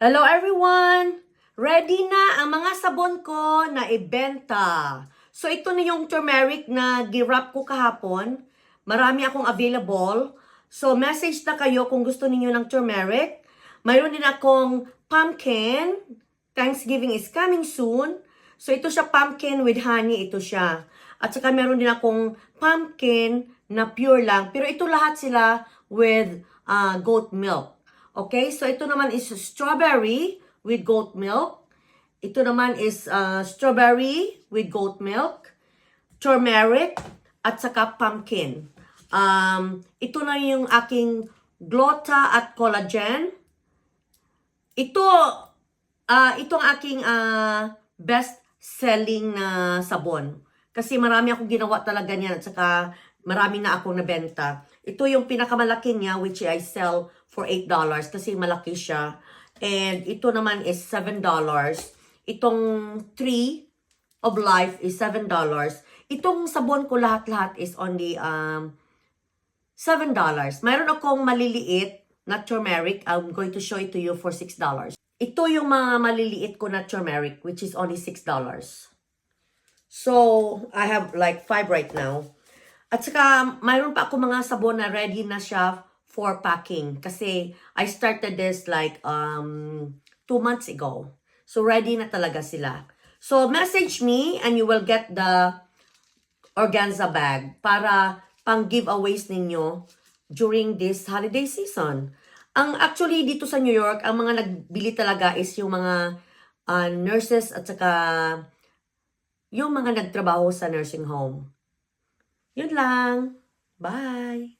Hello everyone! Ready na ang mga sabon ko na ibenta. So ito na yung turmeric na girap ko kahapon. Marami akong available. So message na kayo kung gusto niyo ng turmeric. Mayroon din akong pumpkin. Thanksgiving is coming soon. So ito siya pumpkin with honey. Ito siya. At saka meron din akong pumpkin na pure lang. Pero ito lahat sila with goat milk. Okay, so ito naman is strawberry with goat milk. Ito naman is strawberry with goat milk, turmeric, at saka pumpkin. Ito na yung aking Glota at collagen. Ito ang aking best-selling na sabon. Kasi marami akong ginawa talaga niyan at saka marami na akong nabenta. Ito yung pinakamalaki niya which I sell for $8 kasi malaki siya. And ito naman is $7. Itong Tree of Life is $7. Itong sabon ko lahat-lahat is only $7. Mayroon akong maliliit na turmeric. I'm going to show it to you for $6. Ito yung mga maliliit ko na turmeric which is only $6. So, I have like 5 right now. At saka, mayroon pa ako mga sabon na ready na siya for packing. Kasi, I started this like 2 months ago. So, ready na talaga sila. So, message me and you will get the organza bag para pang giveaways ninyo during this holiday season. Actually, dito sa New York, ang mga nagbili talaga is yung mga nurses at saka yung mga nagtrabaho sa nursing home. Yun lang. Bye!